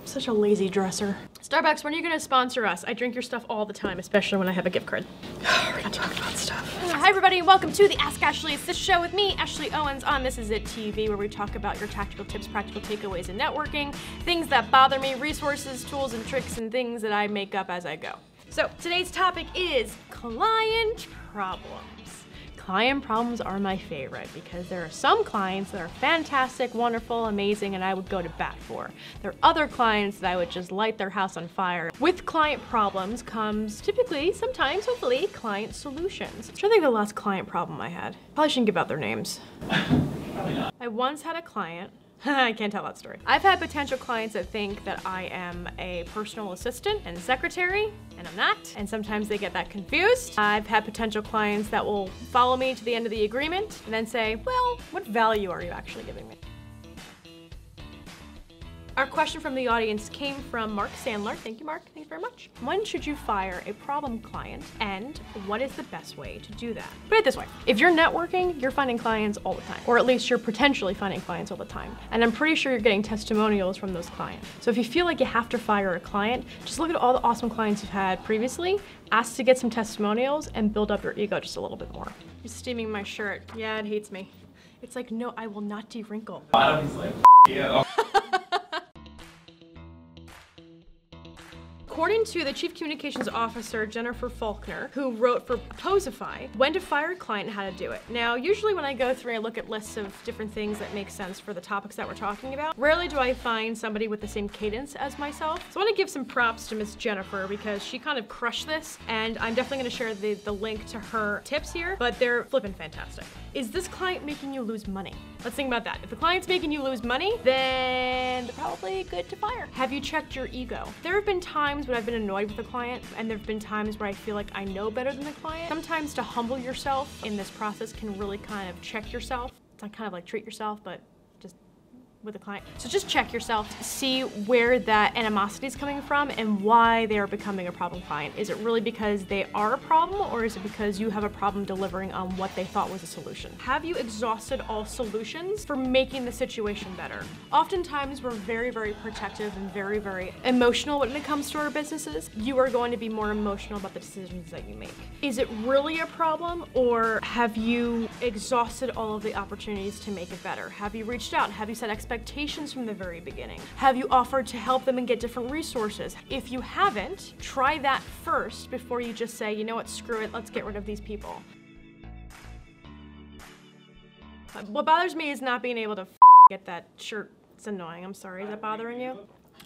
I'm such a lazy dresser. Starbucks, when are you gonna sponsor us? I drink your stuff all the time, especially when I have a gift card. We're gonna talk about stuff. Hi everybody, and welcome to the Ask Ashley. It's this show with me, Ashley Owens, on This Is It TV, where we talk about your tactical tips, practical takeaways in networking, things that bother me, resources, tools, and tricks, and things that I make up as I go. So today's topic is client problems. Client problems are my favorite because there are some clients that are fantastic, wonderful, amazing, and I would go to bat for. There are other clients that I would just light their house on fire. With client problems comes typically, sometimes, hopefully, client solutions. I'm trying to think of the last client problem I had. Probably shouldn't give out their names. Probably not. I once had a client. I can't tell that story. I've had potential clients that think that I am a personal assistant and secretary, and I'm not, and sometimes they get that confused. I've had potential clients that will follow me to the end of the agreement and then say, well, what value are you actually giving me? Our question from the audience came from Mark Sandler. Thank you, Mark. Thank you very much. When should you fire a problem client, and what is the best way to do that? Put it this way. If you're networking, you're finding clients all the time, or at least you're potentially finding clients all the time. And I'm pretty sure you're getting testimonials from those clients. So if you feel like you have to fire a client, just look at all the awesome clients you've had previously, ask to get some testimonials, and build up your ego just a little bit more. You're steaming my shirt. Yeah, it hates me. It's like, no, I will not de-wrinkle. Bottom's like, you. According to the Chief Communications Officer, Jennifer Faulkner, who wrote for Posify, when to fire a client and how to do it. Now, usually when I go through, I look at lists of different things that make sense for the topics that we're talking about. Rarely do I find somebody with the same cadence as myself. So I want to give some props to Miss Jennifer because she kind of crushed this, and I'm definitely going to share the link to her tips here, but they're flippin' fantastic. Is this client making you lose money? Let's think about that. If the client's making you lose money, then they're probably good to fire. Have you checked your ego? There have been times when I've been annoyed with a client, and there have been times where I feel like I know better than the client. Sometimes to humble yourself in this process can really kind of check yourself. It's like kind of like treat yourself, but just with a client. So just check yourself, see where that animosity is coming from and why they are becoming a problem client. Is it really because they are a problem, or is it because you have a problem delivering on what they thought was a solution? Have you exhausted all solutions for making the situation better? Oftentimes we're very, very protective and very, very emotional when it comes to our businesses. You are going to be more emotional about the decisions that you make. Is it really a problem, or have you exhausted all of the opportunities to make it better? Have you reached out? Have you set expectations from the very beginning? Have you offered to help them and get different resources? If you haven't, try that first before you just say, you know what, screw it, let's get rid of these people. What bothers me is not being able to get that shirt. It's annoying, I'm sorry. Is that bothering you?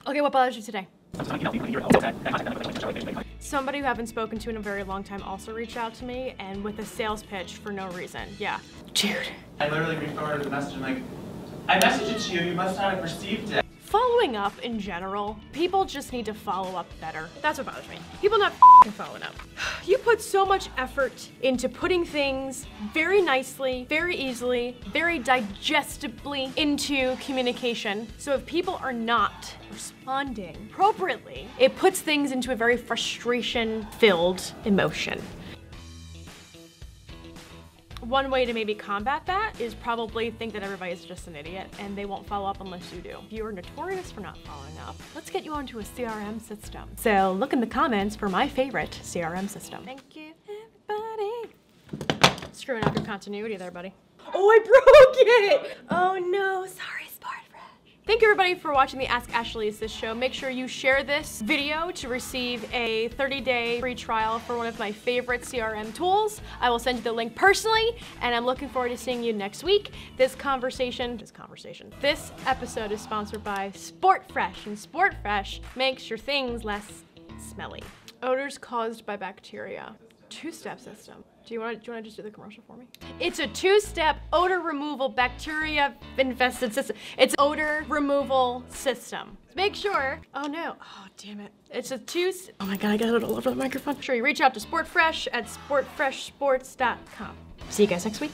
Okay, what bothers you today? Somebody who I haven't spoken to in a very long time also reached out to me, and with a sales pitch for no reason. Yeah. Dude. I literally re-forwarded the message. I'm like, I messaged it to you, you must not have received it. Following up in general, people just need to follow up better. That's what bothers me. People not following up. You put so much effort into putting things very nicely, very easily, very digestibly into communication. So if people are not responding appropriately, it puts things into a very frustration-filled emotion. One way to maybe combat that is probably think that everybody's just an idiot and they won't follow up unless you do. If you are notorious for not following up, let's get you onto a CRM system. So look in the comments for my favorite CRM system. Thank you, everybody. Screwing up your continuity there, buddy. Oh, I broke it! Oh no, sorry, Sport Fresh. Thank you everybody for watching the Ask Ashley Is This show. Make sure you share this video to receive a 30-day free trial for one of my favorite CRM tools. I will send you the link personally, and I'm looking forward to seeing you next week. This episode is sponsored by Sport Fresh, and Sport Fresh makes your things less smelly. Odors caused by bacteria. Two-step system. Do you want to just do the commercial for me? It's a two-step odor removal bacteria-infested system. It's odor removal system. Make sure, oh no, oh damn it. It's a oh my god, I got it all over the microphone. Make sure you reach out to Sport Fresh at sportfreshsports.com. See you guys next week.